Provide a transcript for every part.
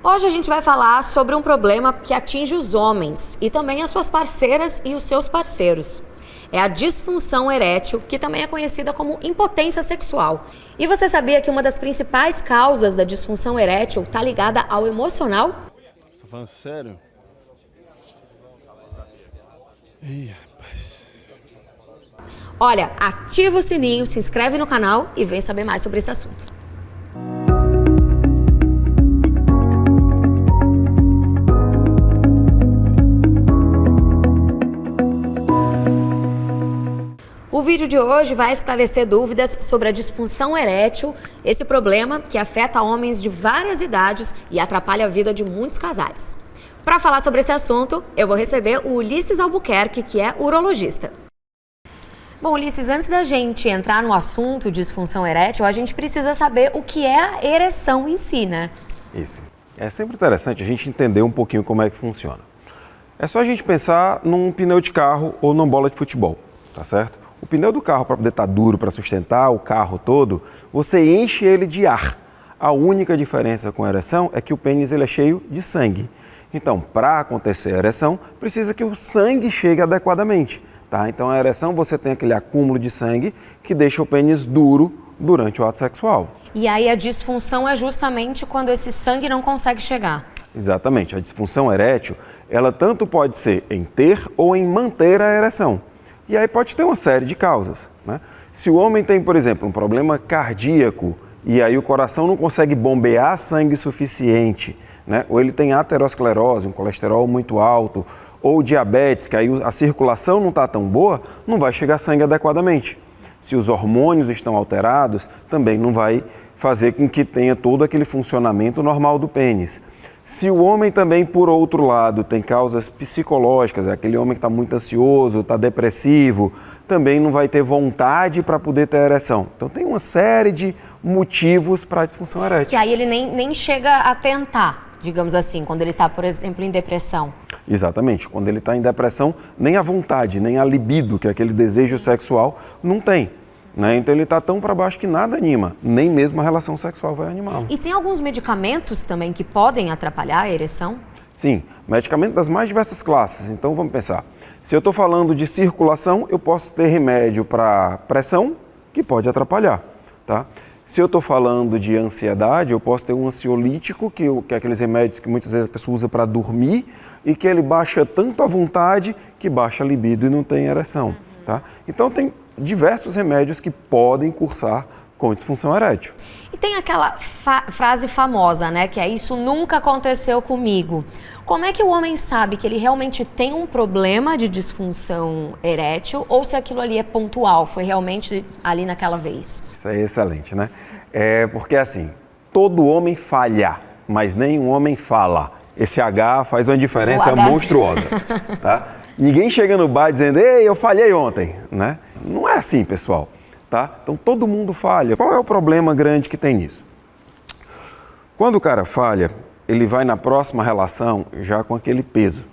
Hoje a gente vai falar sobre um problema que atinge os homens e também as suas parceiras e os seus parceiros. É a disfunção erétil, que também é conhecida como impotência sexual. E você sabia que uma das principais causas da disfunção erétil está ligada ao emocional? Você tá falando sério? Ih, rapaz. Olha, ativa o sininho, se inscreve no canal e vem saber mais sobre esse assunto. O vídeo de hoje vai esclarecer dúvidas sobre a disfunção erétil, esse problema que afeta homens de várias idades e atrapalha a vida de muitos casais. Para falar sobre esse assunto, eu vou receber o Ulisses Albuquerque, que é urologista. Bom, Ulisses, antes da gente entrar no assunto disfunção erétil, a gente precisa saber o que é a ereção em si, né? Isso. É sempre interessante a gente entender um pouquinho como é que funciona. É só a gente pensar num pneu de carro ou numa bola de futebol, tá certo? O pneu do carro, para poder estar duro, para sustentar o carro todo, você enche ele de ar. A única diferença com a ereção é que o pênis ele é cheio de sangue. Então, para acontecer a ereção, precisa que o sangue chegue adequadamente. Tá? Então, a ereção, você tem aquele acúmulo de sangue que deixa o pênis duro durante o ato sexual. E aí a disfunção é justamente quando esse sangue não consegue chegar. Exatamente. A disfunção erétil, ela tanto pode ser em ter ou em manter a ereção. E aí pode ter uma série de causas, né? Se o homem tem, por exemplo, um problema cardíaco e aí o coração não consegue bombear sangue suficiente, né? Ou ele tem aterosclerose, um colesterol muito alto, ou diabetes, que aí a circulação não está tão boa, não vai chegar sangue adequadamente. Se os hormônios estão alterados, também não vai fazer com que tenha todo aquele funcionamento normal do pênis. Se o homem também, por outro lado, tem causas psicológicas, é aquele homem que está muito ansioso, está depressivo, também não vai ter vontade para poder ter ereção. Então tem uma série de motivos para a disfunção erétil. Que aí ele nem chega a tentar, digamos assim, quando ele está, por exemplo, em depressão. Exatamente. Quando ele está em depressão, nem a vontade, nem a libido, que é aquele desejo sexual, não tem. Né? Então ele está tão para baixo que nada anima, nem mesmo a relação sexual vai animá-lo. E tem alguns medicamentos também que podem atrapalhar a ereção? Sim, medicamentos das mais diversas classes. Então vamos pensar, se eu estou falando de circulação, eu posso ter remédio para pressão, que pode atrapalhar. Tá? Se eu estou falando de ansiedade, eu posso ter um ansiolítico, que é aqueles remédios que muitas vezes a pessoa usa para dormir, e que ele baixa tanto a vontade que baixa a libido e não tem ereção. Tá? Então tem diversos remédios que podem cursar com disfunção erétil. E tem aquela frase famosa, né, que é isso nunca aconteceu comigo. Como é que o homem sabe que ele realmente tem um problema de disfunção erétil ou se aquilo ali é pontual, foi realmente ali naquela vez? Isso é excelente, né? É porque assim, todo homem falha, mas nenhum homem fala. Esse H faz uma diferença monstruosa, tá? Ninguém chega no bar dizendo, ei, eu falhei ontem, né? Não é assim, pessoal, tá? Então todo mundo falha. Qual é o problema grande que tem nisso? Quando o cara falha, ele vai na próxima relação já com aquele peso,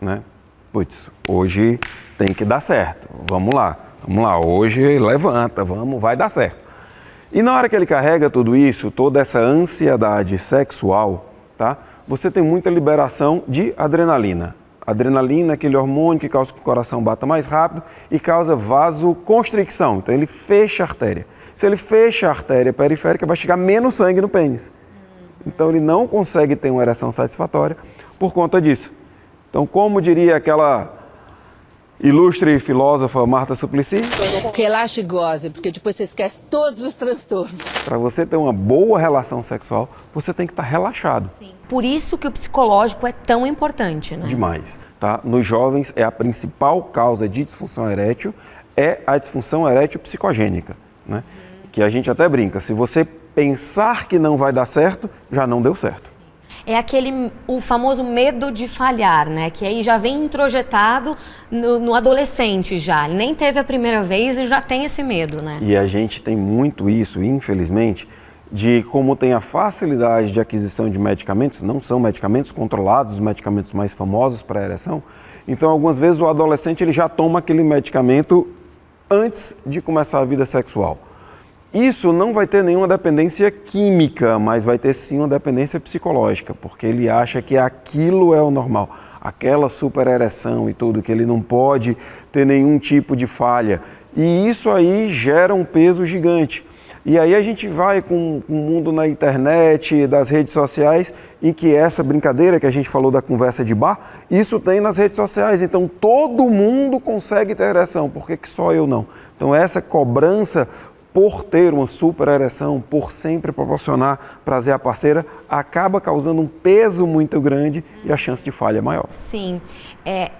né? Putz, hoje tem que dar certo, vamos lá, hoje levanta, vai dar certo. E na hora que ele carrega tudo isso, toda essa ansiedade sexual, tá? Você tem muita liberação de adrenalina. Adrenalina é aquele hormônio que causa que o coração bata mais rápido e causa vasoconstricção. Então ele fecha a artéria. Se ele fecha a artéria periférica, vai chegar menos sangue no pênis. Então ele não consegue ter uma ereção satisfatória por conta disso. Então, como diria aquela ilustre filósofa Marta Suplicy, relaxe e goze, porque depois você esquece todos os transtornos. para você ter uma boa relação sexual, você tem que estar relaxado. Sim. Por isso que o psicológico é tão importante, né? Demais, tá? Nos jovens, é a principal causa de disfunção erétil, é a disfunção erétil psicogênica, né? Que a gente até brinca, se você pensar que não vai dar certo, já não deu certo. É o famoso medo de falhar, né? Que aí já vem introjetado no adolescente já. Ele nem teve a primeira vez e já tem esse medo, né? E a gente tem muito isso, infelizmente, de como tem a facilidade de aquisição de medicamentos, não são medicamentos controlados, os medicamentos mais famosos para a ereção. Então, algumas vezes o adolescente ele já toma aquele medicamento antes de começar a vida sexual. Isso não vai ter nenhuma dependência química, mas vai ter sim uma dependência psicológica, porque ele acha que aquilo é o normal, aquela super ereção e tudo, que ele não pode ter nenhum tipo de falha. E isso aí gera um peso gigante. E aí a gente vai com o mundo na internet, das redes sociais, em que essa brincadeira que a gente falou da conversa de bar, isso tem nas redes sociais. Então todo mundo consegue ter ereção, por que só eu não? Então essa cobrança por ter uma super ereção, por sempre proporcionar prazer à parceira, acaba causando um peso muito grande e a chance de falha é maior. Sim.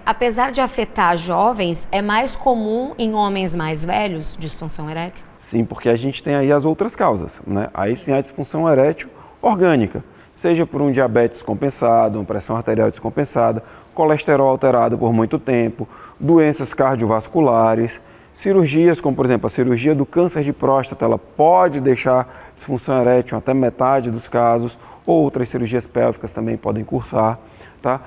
Apesar de afetar jovens, é mais comum em homens mais velhos disfunção erétil? Sim, porque a gente tem aí as outras causas, né? Aí sim a disfunção erétil orgânica, seja por um diabetes descompensado, uma pressão arterial descompensada, colesterol alterado por muito tempo, doenças cardiovasculares, cirurgias, como por exemplo a cirurgia do câncer de próstata, ela pode deixar disfunção erétil até metade dos casos, outras cirurgias pélvicas também podem cursar, tá?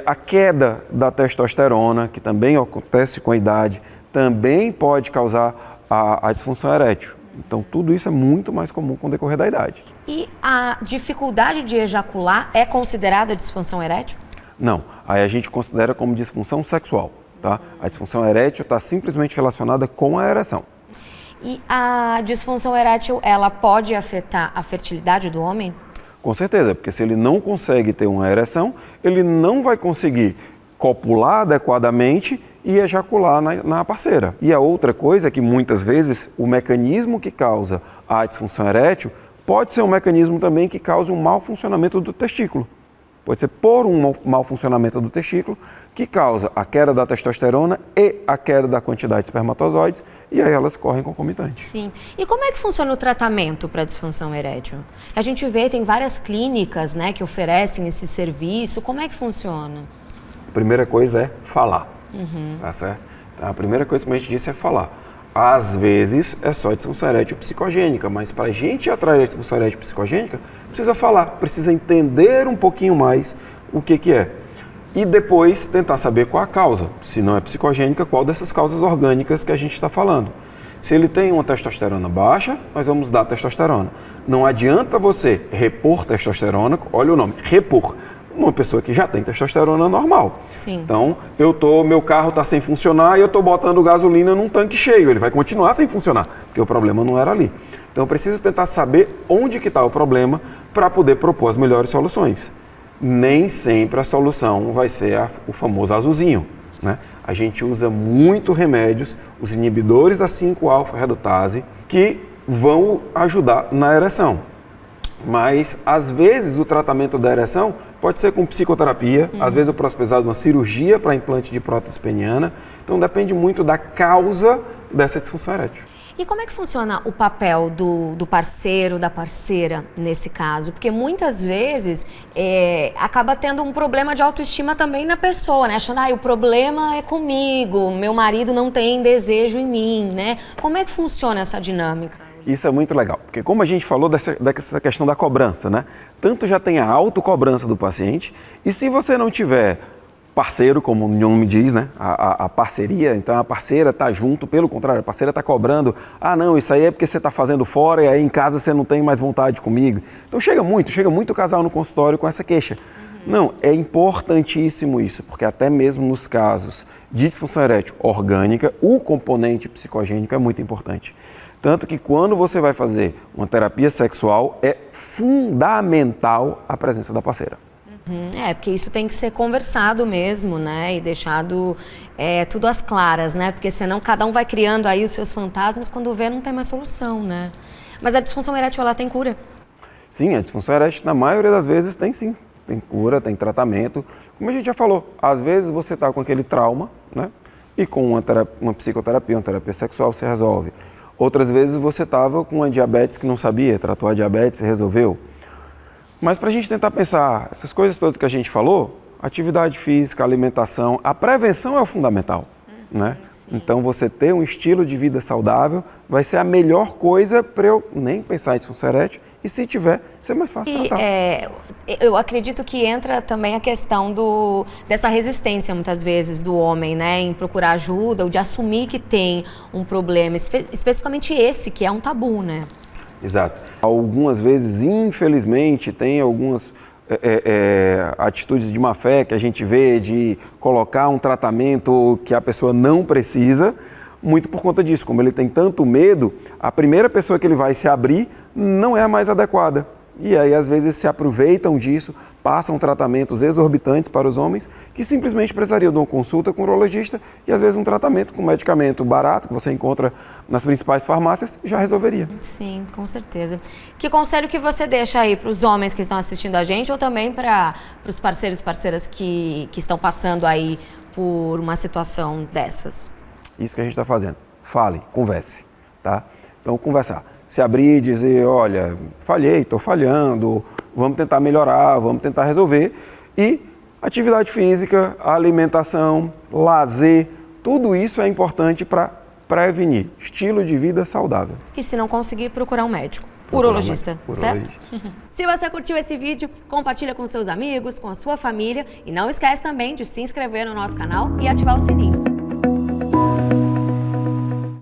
A queda da testosterona, que também acontece com a idade, também pode causar a disfunção erétil. Então tudo isso é muito mais comum com o decorrer da idade. E a dificuldade de ejacular é considerada disfunção erétil? Não, aí a gente considera como disfunção sexual. Tá? A disfunção erétil está simplesmente relacionada com a ereção. E a disfunção erétil, ela pode afetar a fertilidade do homem? Com certeza, porque se ele não consegue ter uma ereção, ele não vai conseguir copular adequadamente e ejacular na parceira. E a outra coisa é que muitas vezes o mecanismo que causa a disfunção erétil pode ser um mecanismo também que causa um mau funcionamento do testículo. Pode ser por um mau funcionamento do testículo que causa a queda da testosterona e a queda da quantidade de espermatozoides e aí elas correm concomitantes. Sim. E como é que funciona o tratamento para disfunção erétil? A gente vê, tem várias clínicas, né, que oferecem esse serviço. Como é que funciona? A primeira coisa é falar, tá certo? Então, a primeira coisa que a gente disse é falar. Às vezes é só disfunção erétil psicogênica, mas para a gente atrair a disfunção erétil psicogênica, precisa falar, precisa entender um pouquinho mais o que é. E depois tentar saber qual a causa. Se não é psicogênica, qual dessas causas orgânicas que a gente está falando. Se ele tem uma testosterona baixa, nós vamos dar testosterona. Não adianta você repor testosterona, olha o nome, repor. Uma pessoa que já tem testosterona normal. Sim. Então, meu carro está sem funcionar e eu estou botando gasolina num tanque cheio. Ele vai continuar sem funcionar, porque o problema não era ali. Então, eu preciso tentar saber onde que está o problema para poder propor as melhores soluções. Nem sempre a solução vai ser o famoso azulzinho, né? A gente usa muito remédios, os inibidores da 5-alfa-redutase, que vão ajudar na ereção. Mas, às vezes, o tratamento da ereção pode ser com psicoterapia, às vezes eu posso precisar de uma cirurgia para implante de prótese peniana. Então, depende muito da causa dessa disfunção erétil. E como é que funciona o papel do parceiro, da parceira nesse caso? Porque muitas vezes acaba tendo um problema de autoestima também na pessoa, né? Achando, o problema é comigo, meu marido não tem desejo em mim, né? Como é que funciona essa dinâmica? Isso é muito legal, porque como a gente falou dessa questão da cobrança, né? Tanto já tem a autocobrança do paciente, e se você não tiver parceiro, como o nome diz, né? A parceria, então a parceira está junto, pelo contrário, a parceira está cobrando, não, isso aí é porque você está fazendo fora e aí em casa você não tem mais vontade comigo. Então chega muito casal no consultório com essa queixa. Não, é importantíssimo isso, porque até mesmo nos casos de disfunção erétil orgânica, o componente psicogênico é muito importante. Tanto que quando você vai fazer uma terapia sexual, é fundamental a presença da parceira. Porque isso tem que ser conversado mesmo, né? E deixado tudo às claras, né? Porque senão cada um vai criando aí os seus fantasmas, quando vê não tem mais solução, né? Mas a disfunção erétil, ela tem cura? Sim, a disfunção erétil, na maioria das vezes, tem sim. Tem cura, tem tratamento. Como a gente já falou, às vezes você está com aquele trauma, né? E com uma psicoterapia, uma terapia sexual, você resolve. Outras vezes você estava com uma diabetes que não sabia, tratou a diabetes e resolveu. Mas para a gente tentar pensar essas coisas todas que a gente falou, atividade física, alimentação, a prevenção é o fundamental, né? Então, você ter um estilo de vida saudável vai ser a melhor coisa para eu nem pensar em disfunção erétil e, se tiver, ser mais fácil tratar. Eu acredito que entra também a questão dessa resistência, muitas vezes, do homem, né, em procurar ajuda ou de assumir que tem um problema, especificamente esse, que é um tabu, né? Exato. Algumas vezes, infelizmente, tem algumas atitudes de má fé que a gente vê de colocar um tratamento que a pessoa não precisa, muito por conta disso. Como ele tem tanto medo, a primeira pessoa que ele vai se abrir não é a mais adequada. E aí, às vezes, se aproveitam disso, passam tratamentos exorbitantes para os homens que simplesmente precisariam de uma consulta com um urologista e, às vezes, um tratamento com medicamento barato que você encontra nas principais farmácias já resolveria. Sim, com certeza. Que conselho que você deixa aí para os homens que estão assistindo a gente ou também para os parceiros e parceiras que estão passando aí por uma situação dessas? Isso que a gente está fazendo. Fale, converse, tá? Então, conversar. Se abrir e dizer, olha, falhei, estou falhando, vamos tentar melhorar, vamos tentar resolver. E atividade física, alimentação, lazer, tudo isso é importante para prevenir estilo de vida saudável. E se não conseguir, procurar um médico, urologista, certo? Se você curtiu esse vídeo, compartilha com seus amigos, com a sua família e não esquece também de se inscrever no nosso canal e ativar o sininho.